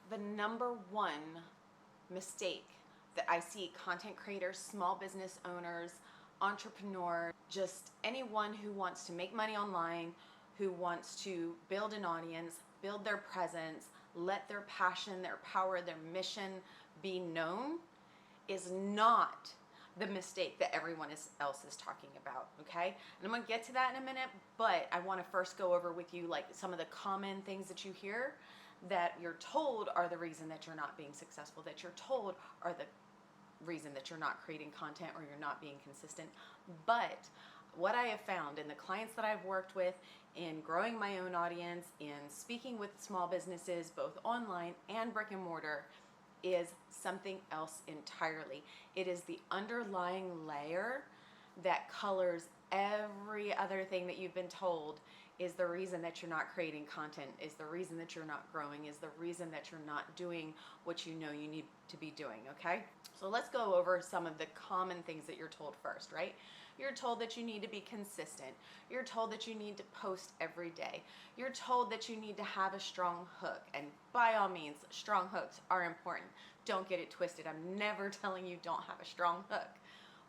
The number one mistake that I see content creators, small business owners, entrepreneurs, just anyone who wants to make money online, who wants to build an audience, build their presence, let their passion, their power, their mission be known, is not the mistake that everyone else is talking about, okay? And I'm gonna get to that in a minute, but I wanna first go over with you like some of the common things that you hear that you're told are the reason that you're not being successful, that you're told are the reason that you're not creating content or you're not being consistent. But what I have found in the clients that I've worked with, in growing my own audience, in speaking with small businesses, both online and brick and mortar, is something else entirely. It is the underlying layer that colors every other thing that you've been told is the reason that you're not creating content, is the reason that you're not growing, is the reason that you're not doing what you know you need to be doing, okay? So let's go over some of the common things that you're told first, right? You're told that you need to be consistent. You're told that you need to post every day. You're told that you need to have a strong hook. And by all means, strong hooks are important. Don't get it twisted. I'm never telling you don't have a strong hook.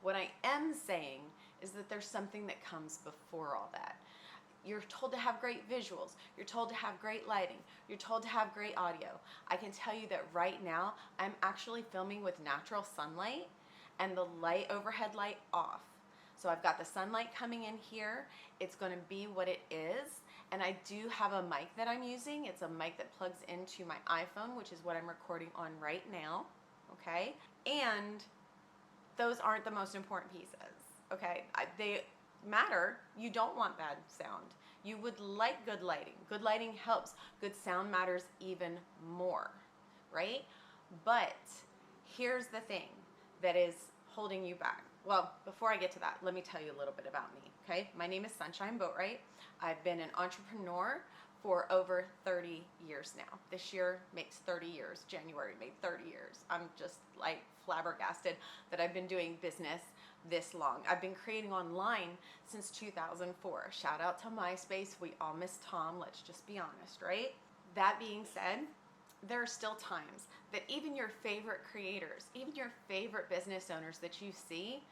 What I am saying is that there's something that comes before all that. You're told to have great visuals. You're told to have great lighting. You're told to have great audio. I can tell you that right now, I'm actually filming with natural sunlight and the light, overhead light, off. So I've got the sunlight coming in here. It's gonna be what it is. And I do have a mic that I'm using. It's a mic that plugs into my iPhone, which is what I'm recording on right now, okay? And those aren't the most important pieces, okay? They matter. You don't want bad sound. You would like good lighting. Good lighting helps. Good sound matters even more, right? But here's the thing that is holding you back. Well, before I get to that, let me tell you a little bit about me, okay? My name is Sunshine Boatwright. I've been an entrepreneur for over 30 years now. This year makes 30 years. January made 30 years. I'm just like flabbergasted that I've been doing business this long. I've been creating online since 2004. Shout out to MySpace. We all miss Tom. Let's just be honest, right? That being said, there are still times that even your favorite creators, even your favorite business owners that you see,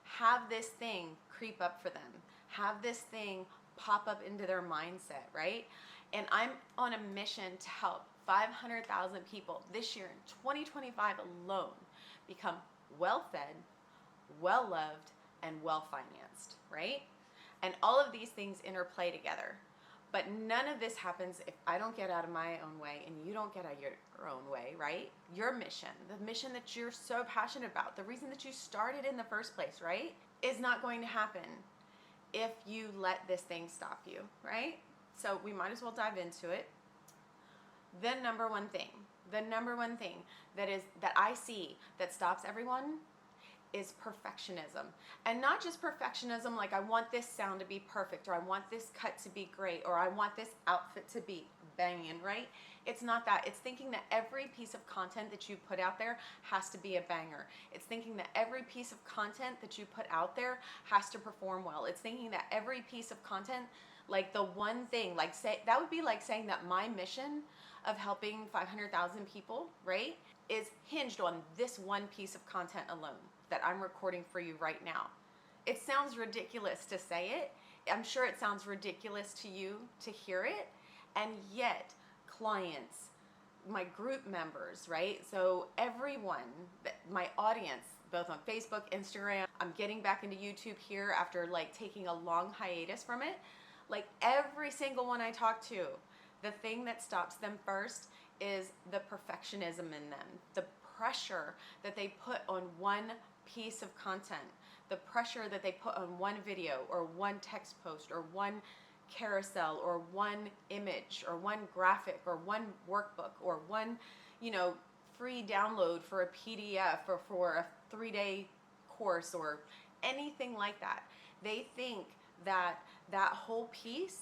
have this thing creep up for them, have this thing pop up into their mindset, right? And I'm on a mission to help 500,000 people this year in 2025 alone become well-fed, well-loved, and well-financed, right? And all of these things interplay together. But none of this happens if I don't get out of my own way and you don't get out of your own way, right? Your mission, the mission that you're so passionate about, the reason that you started in the first place, right, is not going to happen if you let this thing stop you, right? So we might as well dive into it. The number one thing that I see that stops everyone is perfectionism. And not just perfectionism like I want this sound to be perfect, or I want this cut to be great, or I want this outfit to be banging, right? It's not that. It's thinking that every piece of content that you put out there has to be a banger. It's thinking that every piece of content that you put out there has to perform well. It's thinking that every piece of content, like the one thing, like say, that would be like saying that my mission of helping 500,000 people, right, is hinged on this one piece of content alone that I'm recording for you right now. It sounds ridiculous to say it. I'm sure it sounds ridiculous to you to hear it. And yet, clients, my group members, right? So everyone, my audience, both on Facebook, Instagram, I'm getting back into YouTube here after like taking a long hiatus from it. Like every single one I talk to, the thing that stops them first is the perfectionism in them, the pressure that they put on one piece of content, the pressure that they put on one video or one text post or one carousel or one image or one graphic or one workbook or one, free download for a PDF or for a 3-day course or anything like that. They think that that whole piece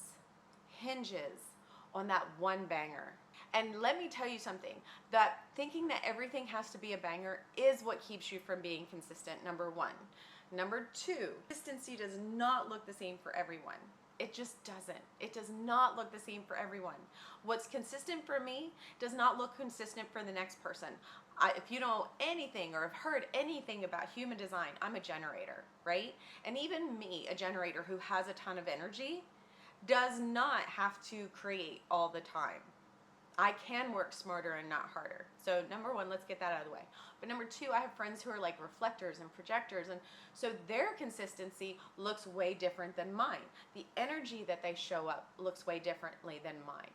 hinges on that one banger. And let me tell you something, that thinking that everything has to be a banger is what keeps you from being consistent, number one. Number two, consistency does not look the same for everyone. It just doesn't. It does not look the same for everyone. What's consistent for me does not look consistent for the next person. If you know anything or have heard anything about human design, I'm a generator, right? And even me, a generator who has a ton of energy, does not have to create all the time. I can work smarter and not harder. So number one, let's get that out of the way. But number two, I have friends who are like reflectors and projectors, and so their consistency looks way different than mine. The energy that they show up looks way differently than mine.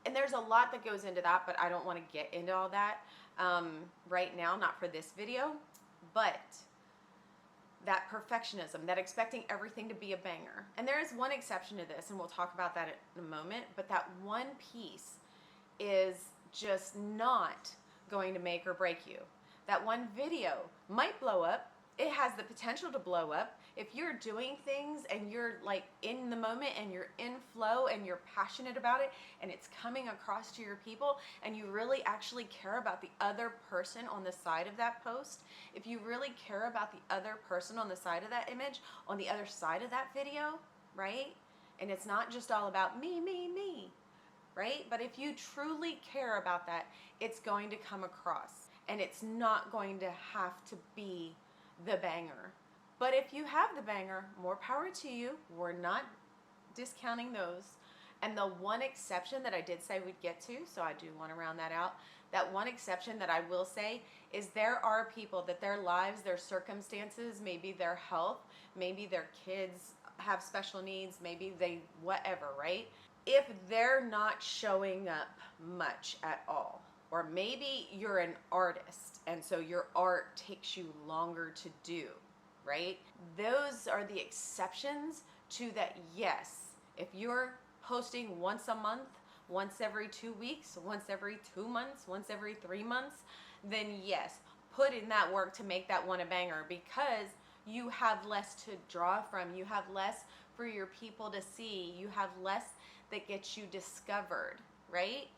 And there's a lot that goes into that, but I don't want to get into all that right now, not for this video. But that perfectionism, that expecting everything to be a banger. And there is one exception to this, and we'll talk about that in a moment, but that one piece is just not going to make or break you. That one video might blow up. It has the potential to blow up. If you're doing things and you're like in the moment and you're in flow and you're passionate about it and it's coming across to your people and you really actually care about the other person on the side of that post, if you really care about the other person on the side of that image, on the other side of that video, right? And it's not just all about me, right? But if you truly care about that, it's going to come across and it's not going to have to be the banger. But if you have the banger, more power to you. We're not discounting those. And the one exception that I did say we'd get to, so I do want to round that out, that one exception that I will say is there are people that their lives, their circumstances, maybe their health, maybe their kids have special needs, maybe they whatever, right? If they're not showing up much at all, or maybe you're an artist and so your art takes you longer to do, right? Those are the exceptions to that. Yes, if you're posting once a month, once every 2 weeks, once every 2 months, once every 3 months, then yes, put in that work to make that one a banger, because you have less to draw from. You have less for your people to see. You have less that gets you discovered, right?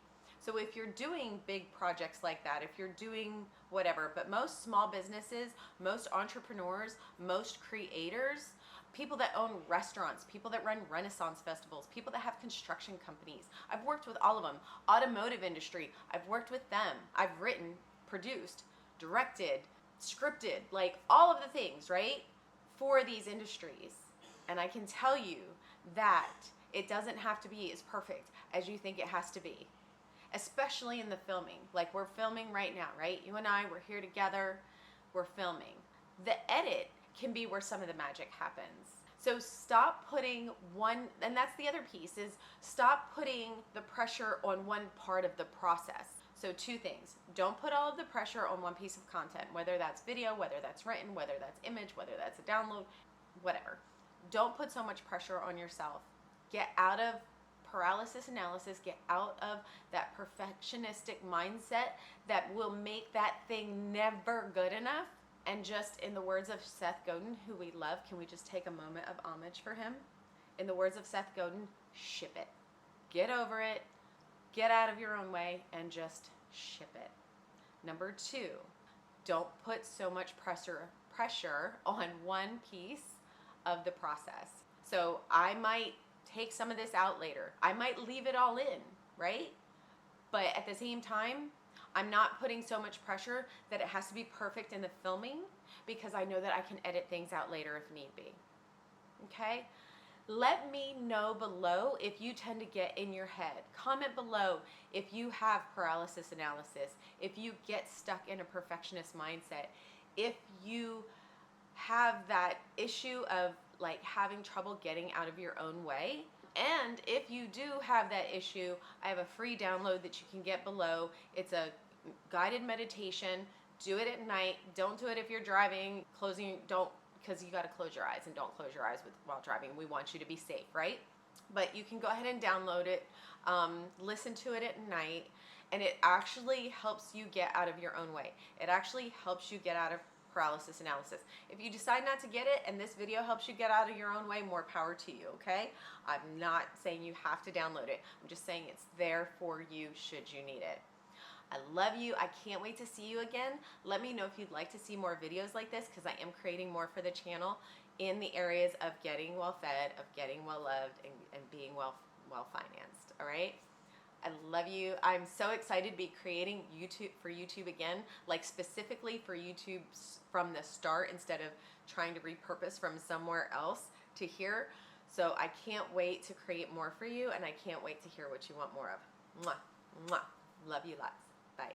So if you're doing big projects like that, if you're doing whatever, but most small businesses, most entrepreneurs, most creators, people that own restaurants, people that run Renaissance festivals, people that have construction companies, I've worked with all of them. Automotive industry, I've worked with them. I've written, produced, directed, scripted, like all of the things, right, for these industries. And I can tell you that it doesn't have to be as perfect as you think it has to be. Especially in the filming. Like we're filming right now, right? You and I, we're here together, we're filming. The edit can be where some of the magic happens. So stop putting and that's the other piece, is stop putting the pressure on one part of the process. So two things. Don't put all of the pressure on one piece of content, whether that's video, whether that's written, whether that's image, whether that's a download, whatever. Don't put so much pressure on yourself. Get out of paralysis analysis, get out of that perfectionistic mindset that will make that thing never good enough. And just in the words of Seth Godin, who we love, can we just take a moment of homage for him? In the words of Seth Godin, ship it. Get over it, get out of your own way, and just ship it. Number two, don't put so much pressure on one piece of the process. So I might take some of this out later. I might leave it all in, right? But at the same time, I'm not putting so much pressure that it has to be perfect in the filming, because I know that I can edit things out later if need be. Okay? Let me know below if you tend to get in your head. Comment below if you have paralysis analysis, if you get stuck in a perfectionist mindset, if you have that issue of like having trouble getting out of your own way. And if you do have that issue, I have a free download that you can get below. It's a guided meditation. Do it at night. Don't do it if you're driving, because you got to close your eyes, and don't close your eyes while driving. We want you to be safe, right? But you can go ahead and download it, listen to it at night, and it actually helps you get out of your own way. It actually helps you get out of paralysis analysis. If you decide not to get it and this video helps you get out of your own way, more power to you, okay? I'm not saying you have to download it. I'm just saying it's there for you should you need it. I love you. I can't wait to see you again. Let me know if you'd like to see more videos like this, because I am creating more for the channel in the areas of getting well fed, of getting well loved, and being well financed. All right. I love you. I'm so excited to be creating YouTube again, like specifically for YouTube from the start instead of trying to repurpose from somewhere else to here. So I can't wait to create more for you, and I can't wait to hear what you want more of. Mwah, mwah. Love you lots.